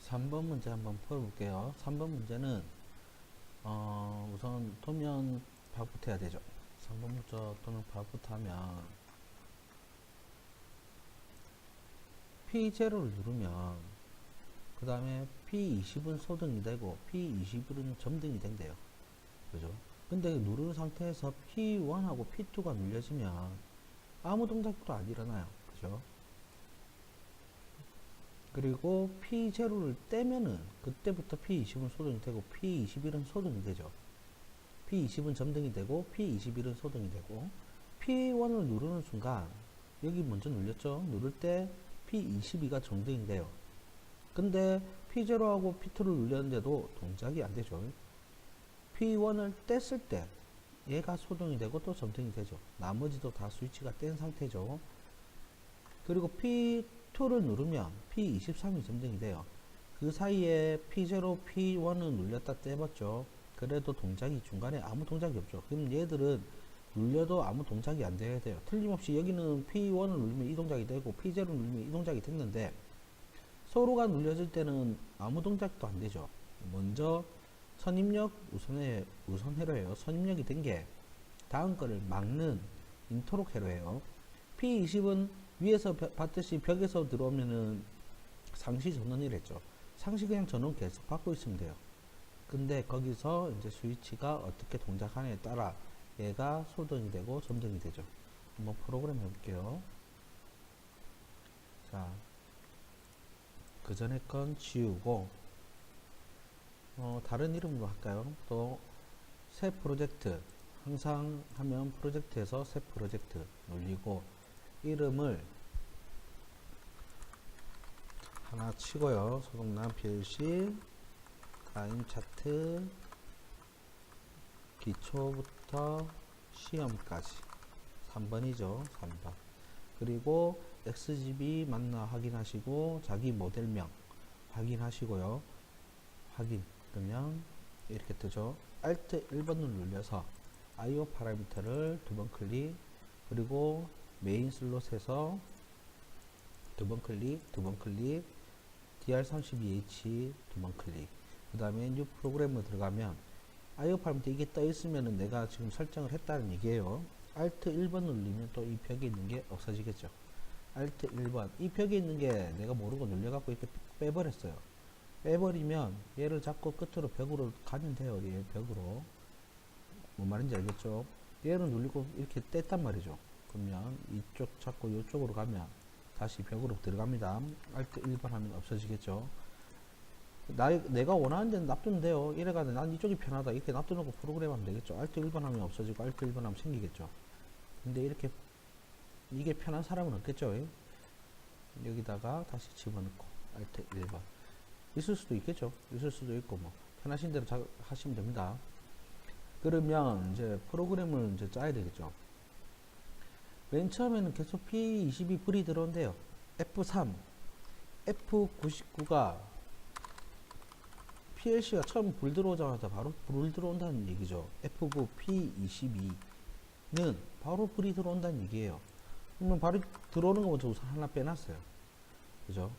3번 문제 한번 풀어볼게요. 3번 문제는 우선 도면 파부터 해야 되죠. 3번 문제 도면 파부터 하면 P0를 누르면 그 다음에 P20은 소등이 되고 P21은 점등이 된대요. 그죠? 근데 누르는 상태에서 P1하고 P2가 눌려지면 아무 동작도 안 일어나요. 그죠? 그리고 P0를 떼면은 그때부터 P20은 소등이 되고 P21은 소등이 되죠. P20은 점등이 되고 P21은 소등이 되고 P1을 누르는 순간 여기 먼저 눌렸죠. 누를 때 P22가 점등이 돼요. 근데 P0하고 P2를 눌렸는데도 동작이 안 되죠. P1을 뗐을 때 얘가 소등이 되고 또 점등이 되죠. 나머지도 다 스위치가 뗀 상태죠. 그리고 P2를 누르면 P23이 점등이 돼요. 그 사이에 P0, P1은 눌렸다 떼봤죠. 그래도 동작이 중간에 아무 동작이 없죠. 그럼 얘들은 눌려도 아무 동작이 안 돼야 돼요. 틀림없이 여기는 P1을 누르면 이 동작이 되고 P0를 누르면 이 동작이 됐는데 서로가 눌려질 때는 아무 동작도 안 되죠. 먼저 선입력 우선 회로예요. 선입력이 된 게 다음 거를 막는 인터록 회로예요. P20은 위에서 봤듯이 벽에서 들어오면은 상시 전원이랬죠. 상시 그냥 전원 계속 받고 있으면 돼요. 근데 거기서 이제 스위치가 어떻게 동작하느냐에 따라 얘가 소등이 되고 점등이 되죠. 한번 프로그램 해볼게요. 자, 그 전에 건 지우고 다른 이름으로 할까요? 또 새 프로젝트, 항상 하면 프로젝트에서 새 프로젝트 눌리고 이름을 하나 치고요. 소독란 PLC 타임 차트 기초부터 시험까지 3번이죠. 3번. 그리고 XGB 맞나 확인하시고 자기 모델명 확인하시고요. 확인 그러면 이렇게 뜨죠. Alt 1번을 눌려서 IO 파라미터를 두 번 클릭 그리고 메인 슬롯에서 두 번 클릭 DR32H 두 번 클릭 그 다음에 뉴 프로그램으로 들어가면 IO 파라미터 이게 떠 있으면은 내가 지금 설정을 했다는 얘기예요. Alt 1번 누르면 또 이 벽에 있는 게 없어지겠죠. Alt 1번 이 벽에 있는 게 내가 모르고 눌려갖고 이렇게 빼버렸어요. 빼버리면 얘를 잡고 끝으로 벽으로 가면 돼요. 얘 벽으로 뭔 말인지 알겠죠? 얘를 눌리고 이렇게 뗐단 말이죠. 그러면 이쪽 잡고 이쪽으로 가면 다시 벽으로 들어갑니다. Alt 1번 하면 없어지겠죠. 내가 원하는 데는 놔두면 돼요. 이래가지고 난 이쪽이 편하다 이렇게 놔두놓고 프로그램 하면 되겠죠. Alt 1번 하면 없어지고 Alt 1번 하면 생기겠죠. 근데 이렇게 이게 편한 사람은 없겠죠. 여기다가 다시 집어넣고 Alt 1번 있을 수도 있겠죠. 있을 수도 있고 뭐 편하신 대로 하시면 됩니다. 그러면 이제 프로그램을 이제 짜야 되겠죠. 맨 처음에는 계속 P22 불이 들어온대요. F3, F99가 PLC가 처음 불 들어오자마자 바로 불 들어온다는 얘기죠. F9, P22는 바로 불이 들어온다는 얘기예요. 그러면 바로 들어오는 거 먼저 우선 하나 빼놨어요. 그죠?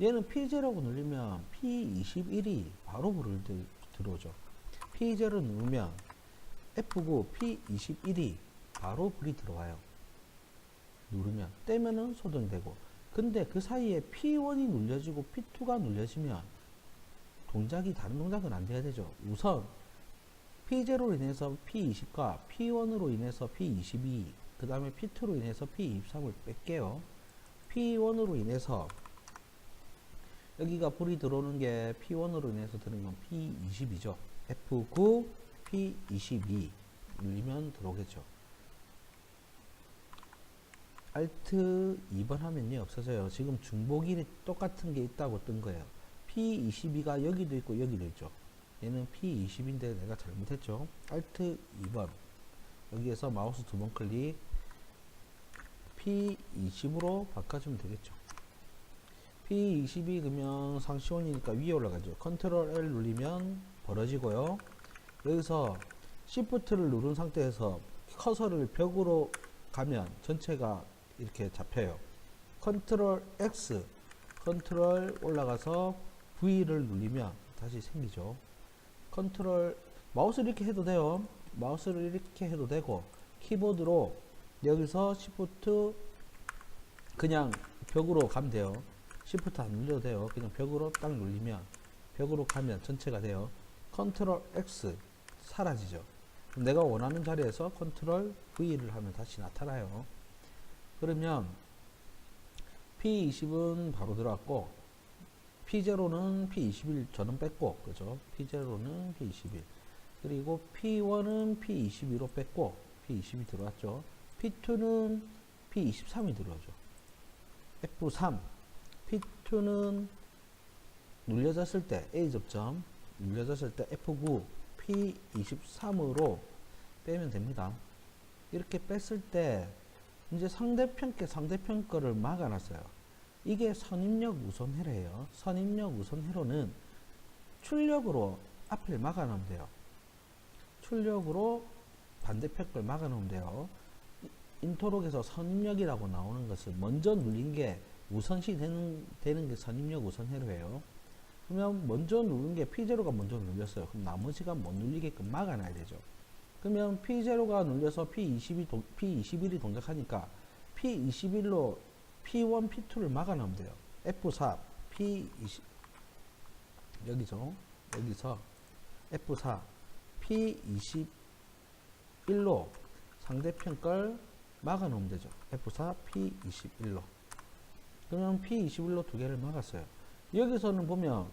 얘는 P0라고 누르면 P21이 바로 불을 들어오죠. P0를 누르면 F9, P21이 바로 불이 들어와요. 누르면 떼면은 소등이 되고 근데 그 사이에 P1이 눌려지고 P2가 눌려지면 동작이 다른 동작은 안 돼야 되죠. 우선 P0로 인해서 P20과 P1으로 인해서 P22 그 다음에 P2로 인해서 P23을 뺄게요. P1으로 인해서 여기가 불이 들어오는 게 P1으로 인해서 들어오는 건 P20이죠. F9, P22 눌리면 들어오겠죠. Alt 2번 하면요 없어져요. 지금 중복일이 똑같은 게 있다고 뜬 거예요. P22가 여기도 있고 여기도 있죠. 얘는 P20인데 내가 잘못했죠. Alt 2번 여기에서 마우스 두 번 클릭 P20으로 바꿔주면 되겠죠. P22 그러면 상시온이니까 위에 올라가죠. Ctrl L 누르면 벌어지고요. 여기서 Shift를 누른 상태에서 커서를 벽으로 가면 전체가 이렇게 잡혀요. Ctrl X, Ctrl 올라가서 V를 누르면 다시 생기죠. 컨트롤 마우스를 이렇게 해도 돼요. 마우스를 이렇게 해도 되고 키보드로 여기서 Shift 그냥 벽으로 가면 돼요. Shift 안 눌러도 돼요. 그냥 벽으로 딱 눌리면 벽으로 가면 전체가 돼요. 컨트롤 X 사라지죠. 내가 원하는 자리에서 컨트롤 V를 하면 다시 나타나요. 그러면 P20은 바로 들어왔고 P0는 P21 저는 뺐고 그죠? P0는 P21 그리고 P1은 P22로 뺐고 P20이 들어왔죠. P2는 P23이 들어오죠. F3 P2는 눌려졌을 때 A 접점 눌려졌을 때 F9 P23으로 빼면 됩니다. 이렇게 뺐을 때 이제 상대편 거를 막아놨어요. 이게 선입력 우선회로예요. 선입력 우선회로는 출력으로 앞을 막아놓으면 돼요. 출력으로 반대편 걸 막아놓으면 돼요. 인터록에서 선입력이라고 나오는 것은 먼저 눌린 게 우선시 되는 게 선입력 우선회로예요. 그러면 먼저 누른 게 P0가 먼저 눌렸어요. 그럼 나머지가 못 눌리게끔 막아놔야 되죠. 그러면 P0가 눌려서 P21이 동작하니까 P21로 P1, P2를 막아놓으면 돼요. F4, P20 여기죠. 여기서 F4, P21로 상대편 걸 막아놓으면 되죠. F4, P21로. 그러면 P21로 두 개를 막았어요. 여기서는 보면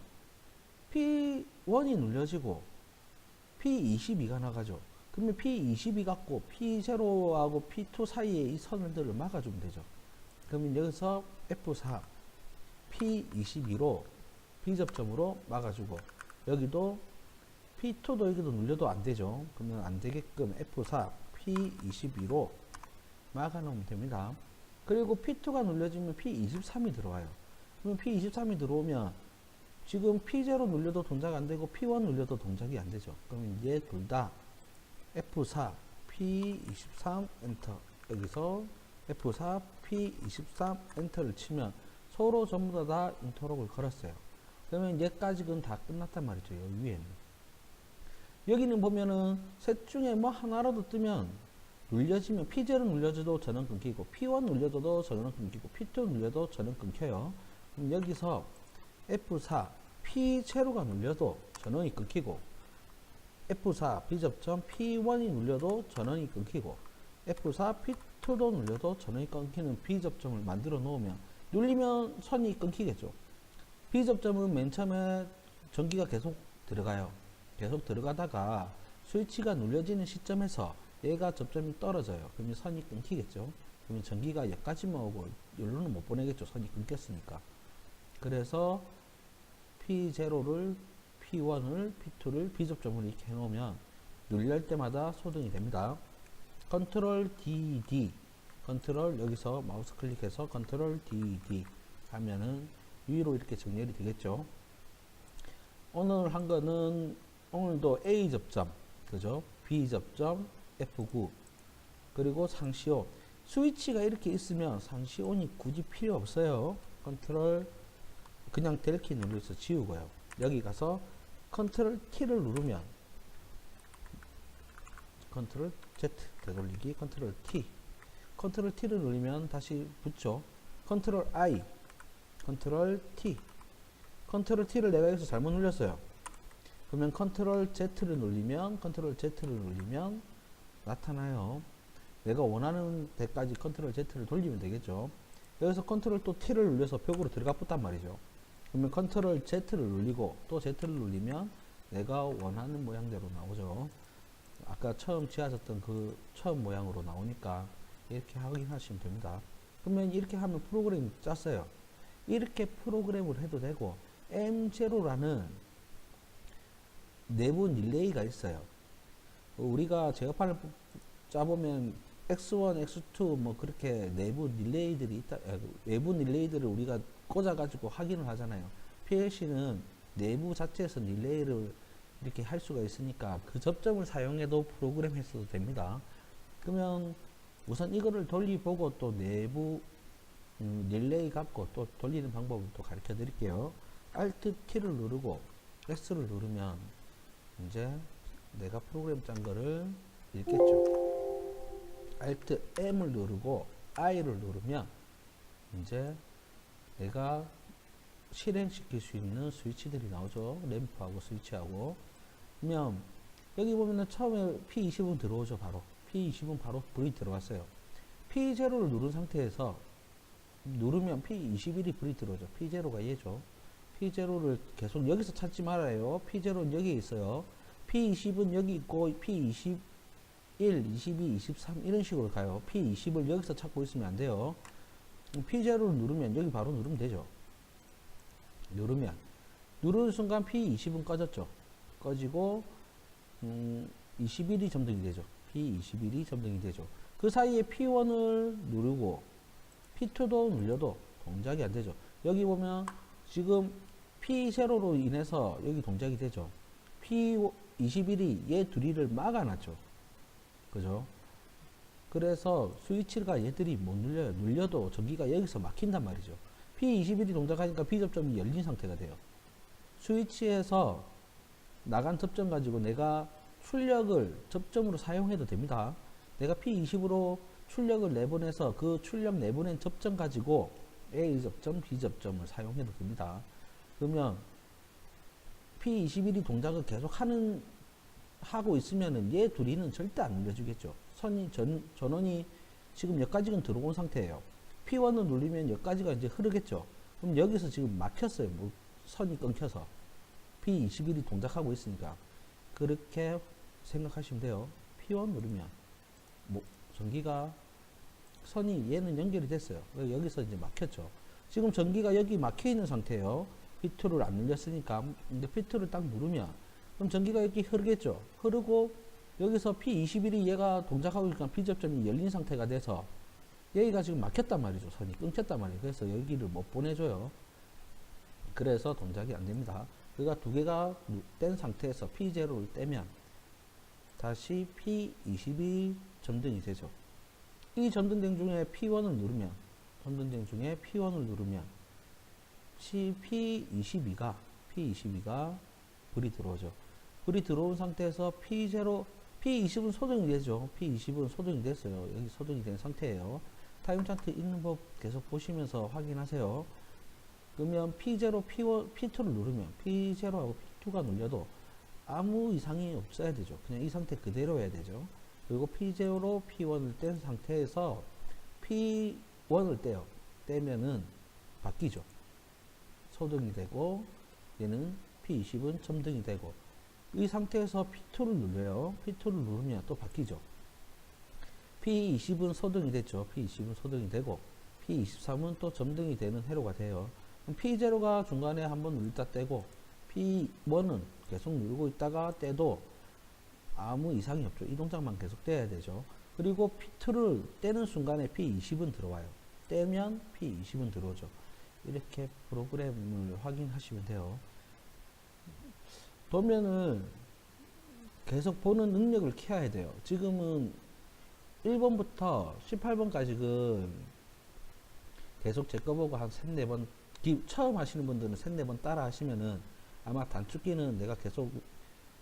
P1이 눌려지고 P22가 나가죠. 그러면 P22 갖고 P0하고 P2 사이에 이 선들을 막아주면 되죠. 그러면 여기서 F4, P22로 B접점으로 막아주고 여기도 P2도 여기도 눌려도 안 되죠. 그러면 안 되게끔 F4, P22로 막아놓으면 됩니다. 그리고 P2가 눌려지면 P23이 들어와요. 그럼 P23이 들어오면 지금 P0 눌려도 동작 안 되고 P1 눌려도 동작이 안 되죠. 그러면 얘 둘 다 F4, P23 엔터 여기서 F4, P23 엔터를 치면 서로 전부 다 인터록을 걸었어요. 그러면 얘까지는 다 끝났단 말이죠. 여기 위에는. 여기는 보면은 셋 중에 뭐 하나라도 뜨면 눌려지면 P0 눌려져도 전원 끊기고 P1 눌려도 전원 끊기고 P2 눌려도 전원 끊겨요. 그럼 여기서 F4 P0가 눌려도 전원이 끊기고 F4 B접점 P1이 눌려도 전원이 끊기고 F4 P2도 눌려도 전원이 끊기는 B접점을 만들어 놓으면 눌리면 선이 끊기겠죠. B접점은 맨 처음에 전기가 계속 들어가요. 계속 들어가다가 스위치가 눌려지는 시점에서 얘가 접점이 떨어져요. 그러면 선이 끊기겠죠. 그러면 전기가 여기까지만 오고 여기로는 못 보내겠죠. 선이 끊겼으니까. 그래서 P0를 P1을 P2를 B접점을 이렇게 해놓으면 눌릴 때마다 소등이 됩니다. 컨트롤 DD 컨트롤 여기서 마우스 클릭해서 컨트롤 DD 하면은 위로 이렇게 정렬이 되겠죠. 오늘 한 거는 오늘도 A 접점 그죠? B 접점 F9 그리고 상시온 스위치가 이렇게 있으면 상시온이 굳이 필요 없어요. 컨트롤 그냥 델키 눌러서 지우고요. 여기 가서 컨트롤 T를 누르면 컨트롤 Z 되돌리기 컨트롤 T 컨트롤 T를 누르면 다시 붙죠. 컨트롤 I 컨트롤 T 컨트롤 T를 내가 여기서 잘못 눌렸어요. 그러면 컨트롤 Z를 눌리면 나타나요. 내가 원하는 데까지 컨트롤 Z를 돌리면 되겠죠. 여기서 컨트롤 또 T를 눌려서 벽으로 들어가 붙단 말이죠. 그러면 컨트롤 Z를 눌리고 또 Z를 눌리면 내가 원하는 모양대로 나오죠. 아까 처음 지어졌던 그 처음 모양으로 나오니까 이렇게 확인하시면 됩니다. 그러면 이렇게 하면 프로그램이 짰어요. 이렇게 프로그램을 해도 되고 M0라는 내부 릴레이가 있어요. 우리가 제어판을 짜보면 X1, X2 뭐 그렇게 내부 릴레이들이 있다. 외부 릴레이들을 우리가 꽂아가지고 확인을 하잖아요. PLC는 내부 자체에서 릴레이를 이렇게 할 수가 있으니까 그 접점을 사용해도 프로그램 했어도 됩니다. 그러면 우선 이거를 돌려보고 또 내부 릴레이 갖고 또 돌리는 방법을 또 가르쳐 드릴게요. Alt T를 누르고 X를 누르면 이제 내가 프로그램 짠 거를 읽겠죠. Alt M을 누르고 I를 누르면 이제 내가 실행시킬 수 있는 스위치들이 나오죠. 램프하고 스위치하고. 그러면 여기 보면은 처음에 P20은 들어오죠. 바로 P20은 바로 불이 들어왔어요. P0를 누른 상태에서 누르면 P21이 불이 들어오죠. P0가 얘죠. P0를 계속 여기서 찾지 말아요. P0는 여기 있어요. P20은 여기 있고 P21, 22, 23 이런 식으로 가요. P20을 여기서 찾고 있으면 안 돼요. P0를 누르면 여기 바로 누르면 되죠. 누르는 순간 P20은 꺼졌죠. 꺼지고 21이 점등이 되죠. P21이 점등이 되죠. 그 사이에 P1을 누르고 P2도 눌려도 동작이 안 되죠. 여기 보면 지금 P0로 인해서 여기 동작이 되죠. P21이 얘 둘이를 막아놨죠. 그죠? 그래서 스위치가 얘들이 못 눌려요. 눌려도 전기가 여기서 막힌단 말이죠. P21이 동작하니까 B접점이 열린 상태가 돼요. 스위치에서 나간 접점 가지고 내가 출력을 접점으로 사용해도 됩니다. 내가 P20으로 출력을 내보내서 그 출력 내보낸 접점 가지고 A접점, B접점을 사용해도 됩니다. 그러면 P21이 동작을 계속 하고 있으면은 얘 둘이는 절대 안 눌려주겠죠. 전원이 지금 여기까지는 들어온 상태예요. P1을 누르면 여기까지가 이제 흐르겠죠. 그럼 여기서 지금 막혔어요. 뭐 선이 끊겨서. P21이 동작하고 있으니까. 그렇게 생각하시면 돼요. P1 누르면 뭐 전기가 선이 얘는 연결이 됐어요. 여기서 이제 막혔죠. 지금 전기가 여기 막혀 있는 상태예요. P2를 안 눌렸으니까. 근데 P2를 딱 누르면 그럼 전기가 여기 흐르겠죠. 흐르고 여기서 P21이 얘가 동작하고 있으니까 B접점이 열린 상태가 돼서 여기가 지금 막혔단 말이죠. 선이 끊겼단 말이에요. 그래서 여기를 못 보내줘요. 그래서 동작이 안 됩니다. 그러니까 두 개가 뗀 상태에서 P0를 떼면 다시 P22 점등이 되죠. 이 점등된 중에 P1을 누르면 P22가 불이 들어오죠. 불이 들어온 상태에서 P20은 소등이 되죠. P20은 소등이 됐어요. 여기 소등이 된 상태예요. 타임 차트 있는 법 계속 보시면서 확인하세요. 그러면 P0, P2를 누르면 P0하고 P2가 눌려도 아무 이상이 없어야 되죠. 그냥 이 상태 그대로 해야 되죠. 그리고 P0로 P1을 뗀 상태에서 P1을 떼요. 떼면은 바뀌죠. 소등이 되고 얘는 P20은 점등이 되고 이 상태에서 P2를 눌러요. P2를 누르면 또 바뀌죠. P20은 소등이 됐죠. P20은 소등이 되고 P23은 또 점등이 되는 회로가 돼요. 그럼 P0가 중간에 한번 눌렀다 떼고 P1은 계속 누르고 있다가 떼도 아무 이상이 없죠. 이 동작만 계속 떼야 되죠. 그리고 P2를 떼는 순간에 P20은 들어와요. 떼면 P20은 들어오죠. 이렇게 프로그램을 확인하시면 돼요. 도면을 계속 보는 능력을 키워야 돼요. 지금은 1번부터 18번까지는 계속 제 거 보고 한 3, 4번 처음 하시는 분들은 3, 4번 따라 하시면은 아마 단축키는 내가 계속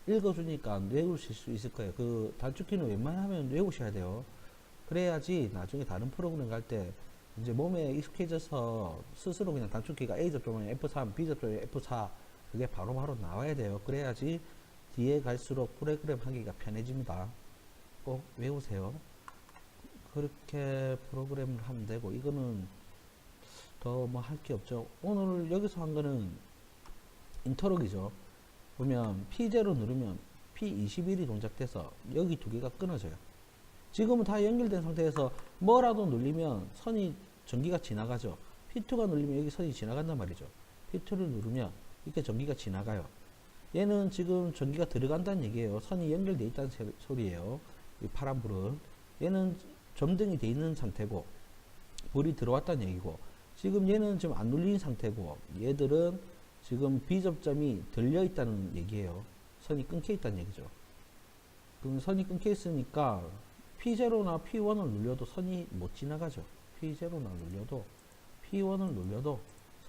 읽어주니까 외우실 수 있을 거예요. 그 단축키는 웬만하면 외우셔야 돼요. 그래야지 나중에 다른 프로그램 갈 때 이제 몸에 익숙해져서 스스로 그냥 단축키가 A접점에 F3, B접점에 F4 그게 바로바로 나와야 돼요. 그래야지 뒤에 갈수록 프로그램 하기가 편해집니다. 꼭 외우세요. 그렇게 프로그램을 하면 되고 이거는 더 뭐 할 게 없죠. 오늘 여기서 한 거는 인터럭이죠. 보면 P0 누르면 P21이 동작돼서 여기 두 개가 끊어져요. 지금은 다 연결된 상태에서 뭐라도 눌리면 선이 전기가 지나가죠. P2가 눌리면 여기 선이 지나간단 말이죠. P2를 누르면 이렇게 전기가 지나가요. 얘는 지금 전기가 들어간다는 얘기예요. 선이 연결되어 있다는 소리예요. 이 파란불은. 얘는 점등이 되어 있는 상태고 불이 들어왔다는 얘기고 지금 얘는 지금 안 눌린 상태고 얘들은 지금 B접점이 들려 있다는 얘기예요. 선이 끊겨 있다는 얘기죠. 그럼 선이 끊겨 있으니까 P0나 P1을 눌려도 선이 못 지나가죠. P0나 눌려도 P1을 눌려도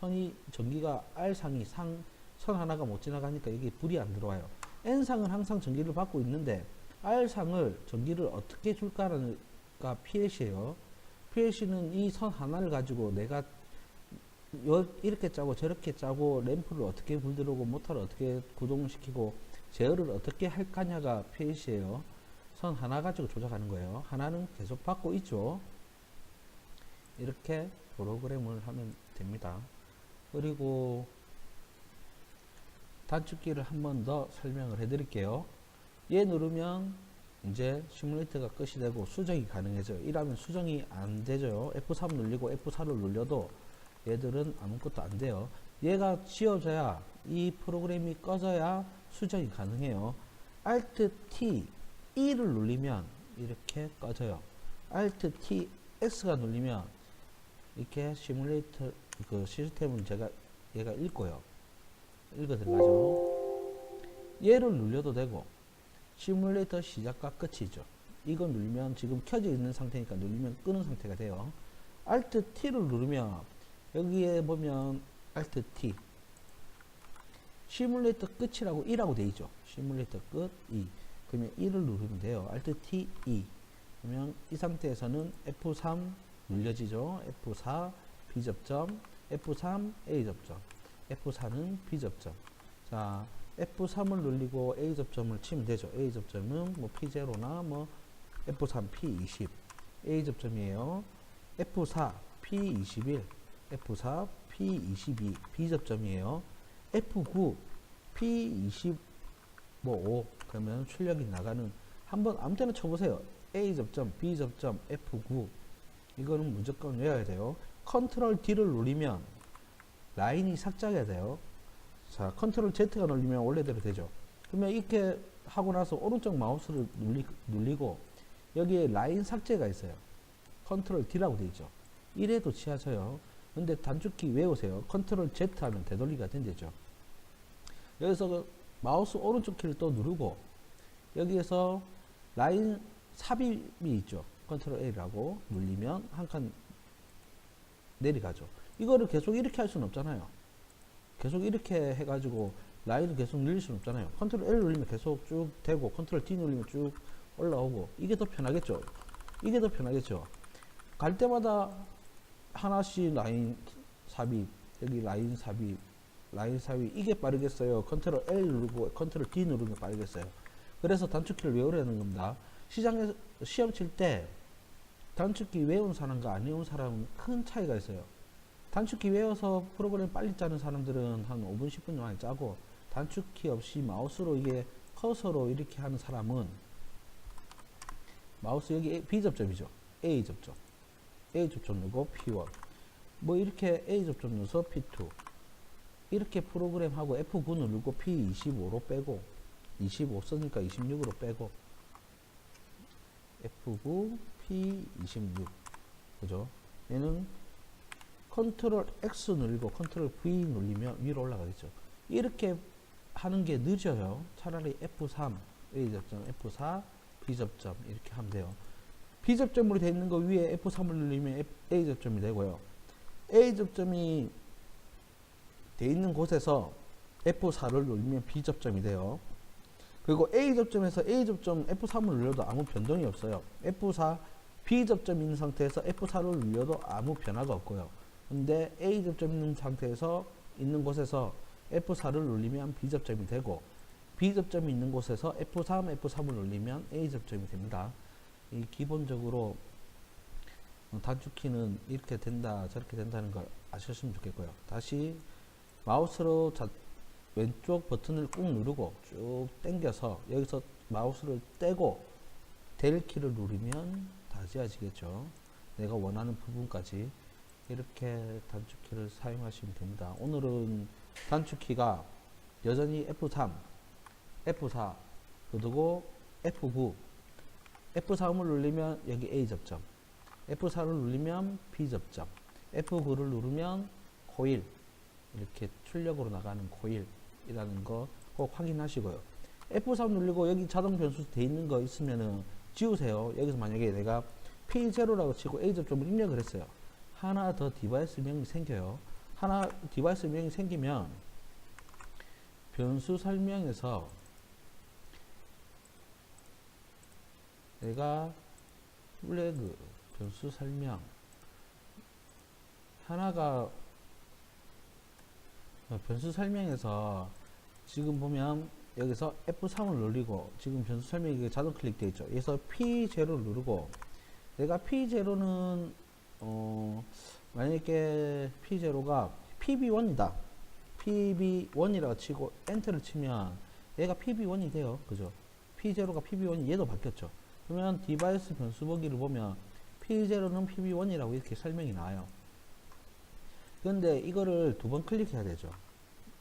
선이 전기가 R상이 선 하나가 못 지나가니까 이게 불이 안 들어와요. N상은 항상 전기를 받고 있는데 R상을 전기를 어떻게 줄까라는 가 PLC예요. PLC는 이 선 하나를 가지고 내가 이렇게 짜고 저렇게 짜고 램프를 어떻게 불들어오고 모터를 어떻게 구동시키고 제어를 어떻게 할 거냐가 PLC예요. 선 하나 가지고 조작하는 거예요. 하나는 계속 받고 있죠. 이렇게 프로그램을 하면 됩니다. 그리고 단축키를 한 번 더 설명을 해 드릴게요. 얘 누르면 이제 시뮬레이터가 끝이 되고 수정이 가능해져요. 이러면 수정이 안 되죠. F3 눌리고 F4를 눌려도 얘들은 아무것도 안 돼요. 얘가 지워져야 이 프로그램이 꺼져야 수정이 가능해요. Alt T E를 눌리면 이렇게 꺼져요. Alt T X가 눌리면 이렇게 시뮬레이터 그 시스템은 얘가 읽고요. 읽어 들어가죠. 얘를 눌려도 되고 시뮬레이터 시작과 끝이죠. 이거 누르면 지금 켜져 있는 상태니까 누르면 끄는 상태가 돼요. Alt T를 누르면 여기에 보면 Alt T 시뮬레이터 끝이라고 2라고 돼 있죠. 시뮬레이터 끝 2. 그러면 2를 누르면 돼요. Alt T 2. 그러면 이 상태에서는 F3 눌려지죠. F4 B접점, F3 A접점, F4는 B접점. 자, F3을 눌리고 A접점을 치면 되죠. A접점은 뭐 P0나 뭐 F3 P20 A접점이에요. F4 P21 F4 P22 B접점이에요. F9 P25 그러면 출력이 나가는 한번 아무 때나 쳐보세요. A접점 B접점 F9 이거는 무조건 외워야 돼요. 컨트롤 D를 누르면 라인이 삭제가 돼요. 자, 컨트롤 Z가 눌리면 원래대로 되죠. 그러면 이렇게 하고 나서 오른쪽 마우스를 눌리고 여기에 라인 삭제가 있어요. 컨트롤 D라고 되어 있죠. 이래도 지워져요. 근데 단축키 외우세요. 컨트롤 Z 하면 되돌리가 된대죠. 여기서 그 마우스 오른쪽 키를 또 누르고 여기에서 라인 삽입이 있죠. 컨트롤 A라고 눌리면 한 칸 내려가죠. 이거를 계속 이렇게 할 수는 없잖아요. 계속 이렇게 해가지고 라인을 계속 늘릴 수는 없잖아요. 컨트롤 L 눌리면 계속 쭉 되고 컨트롤 D 눌리면 쭉 올라오고 이게 더 편하겠죠. 이게 더 편하겠죠. 갈 때마다 하나씩 라인 삽입 여기 라인 삽입 이게 빠르겠어요. 컨트롤 L 누르고 컨트롤 D 누르면 빠르겠어요. 그래서 단축키를 외우려는 겁니다. 시장에서 시험 칠 때 단축키 외운 사람과 안 외운 사람은 큰 차이가 있어요. 단축키 외워서 프로그램 빨리 짜는 사람들은 한 5분 10분 만에 짜고 단축키 없이 마우스로 이게 커서로 이렇게 하는 사람은 마우스 여기 B접점이죠. A접점 누르고 P1 뭐 이렇게 A접점 눌러서 P2 이렇게 프로그램하고 F9 누르고 P25로 빼고 25 쓰니까 26으로 빼고 F9 P26 그죠? 얘는 컨트롤 X 누르고 컨트롤 V 눌리면 위로 올라가겠죠. 이렇게 하는 게 늦어요. 차라리 F3 A접점, F4 B접점 이렇게 하면 돼요. B접점으로 되어 있는 거 위에 F3을 누르면 A접점이 되고요. A접점이 되어 있는 곳에서 F4를 누르면 B접점이 돼요. 그리고 A접점에서 A접점 F3을 눌러도 아무 변동이 없어요. F4 B접점 있는 상태에서 F4를 눌러도 아무 변화가 없고요. 근데 A접점 있는 상태에서 있는 곳에서 F4를 눌리면 B접점이 되고 B접점이 있는 곳에서 F3, F3을 눌리면 A접점이 됩니다. 이 기본적으로 단축키는 이렇게 된다 저렇게 된다는 걸 아셨으면 좋겠고요. 다시 마우스로 왼쪽 버튼을 꾹 누르고 쭉 당겨서 여기서 마우스를 떼고 델 키를 누르면 다 지워지겠죠. 내가 원하는 부분까지 이렇게 단축키를 사용하시면 됩니다. 오늘은 단축키가 여전히 F3, F4, 그리고 F9, F3을 누르면 여기 A접점, F4를 누르면 B접점, F9를 누르면 코일, 이렇게 출력으로 나가는 코일이라는 거 꼭 확인하시고요. F3 누르고 여기 자동 변수 돼 있는 거 있으면은 지우세요. 여기서 만약에 내가 P0라고 치고 A접점을 입력을 했어요. 하나 더 디바이스 명이 생겨요. 하나 디바이스 명이 생기면 변수 설명에서 내가 플래그 변수 설명 하나가 변수 설명에서 지금 보면 여기서 F3을 누르고 지금 변수 설명이 자동 클릭되어 있죠. 그래서 P0를 누르고 내가 P0는 만약에 P0가 PB1이다. PB1이라고 치고 엔터를 치면 얘가 PB1이 돼요. 그죠? P0가 PB1이 얘도 바뀌었죠. 그러면 디바이스 변수 보기를 보면 P0는 PB1이라고 이렇게 설명이 나와요. 그런데 이거를 두 번 클릭해야 되죠.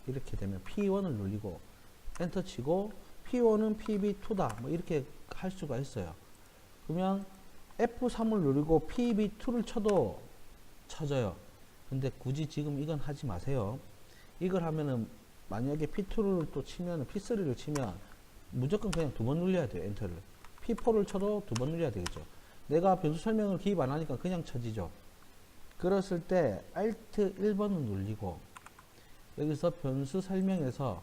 이렇게 되면 P1을 눌리고 엔터 치고 P1은 PB2다 뭐 이렇게 할 수가 있어요. 그러면 F3을 누르고 PB2를 쳐도 쳐져요. 근데 굳이 지금 이건 하지 마세요. 이걸 하면은 만약에 P2를 또 치면 P3를 치면 무조건 그냥 두 번 눌려야 돼요. 엔터를. P4를 쳐도 두 번 눌려야 되겠죠. 내가 변수 설명을 기입 안 하니까 그냥 쳐지죠. 그랬을 때 Alt 1번을 눌리고 여기서 변수 설명에서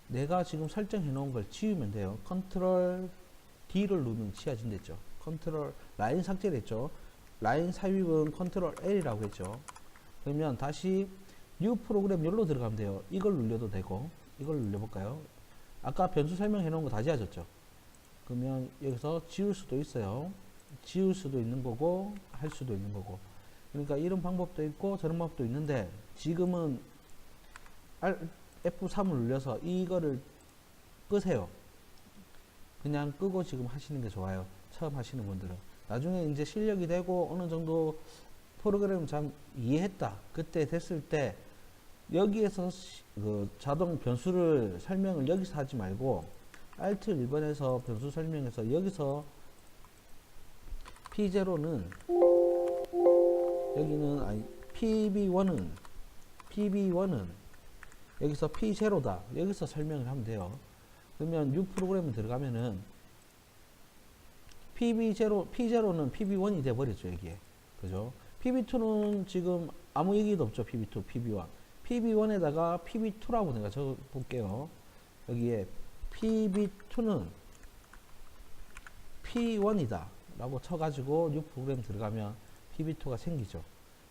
내가 지금 설정해 놓은 걸 지우면 돼요. 컨트롤 D를 누르면 지워진댔죠. 컨트롤 라인 삭제를 했죠. 라인 삽입은 컨트롤 L이라고 했죠. 그러면 다시 뉴 프로그램 열로 들어가면 돼요. 이걸 눌려도 되고 이걸 눌려볼까요? 아까 변수 설명해 놓은 거 다 지워졌죠. 그러면 여기서 지울 수도 있어요. 지울 수도 있는 거고 할 수도 있는 거고. 그러니까 이런 방법도 있고 저런 방법도 있는데 지금은 F3을 눌려서 이거를 끄세요. 그냥 끄고 지금 하시는 게 좋아요. 처음 하시는 분들은. 나중에 이제 실력이 되고 어느 정도 프로그램을 잘 이해했다. 그때 됐을 때 여기에서 그 자동 변수를 설명을 여기서 하지 말고 Alt 1번에서 변수 설명에서 여기서 P0는 여기는 아니 PB1은 여기서 P0다. 여기서 설명을 하면 돼요. 그러면 new 프로그램에 들어가면은 P0는 PB1이 돼 버렸죠, 여기에. 그죠? PB2는 지금 아무 얘기도 없죠, PB2, PB1. PB1에다가 PB2라고 내가 적어 볼게요. 여기에 PB2는 P1이다. 라고 쳐가지고 new 프로그램 들어가면 PB2가 생기죠.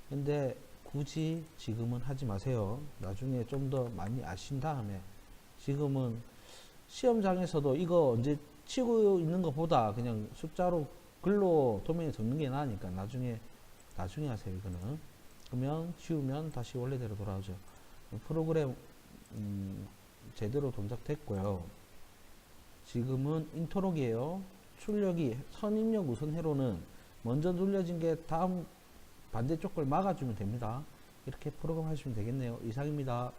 근데 굳이 지금은 하지 마세요. 나중에 좀 더 많이 아신 다음에 지금은 시험장에서도 이거 언제 치고 있는 것보다 그냥 숫자로 글로 도면에 적는 게 나으니까 나중에 하세요. 이거는. 그러면 지우면 다시 원래대로 돌아오죠. 프로그램 제대로 동작됐고요. 지금은 인터록이에요. 출력이 선입력 우선 회로는 먼저 눌려진 게 다음 반대쪽 걸 막아주면 됩니다. 이렇게 프로그램 하시면 되겠네요. 이상입니다.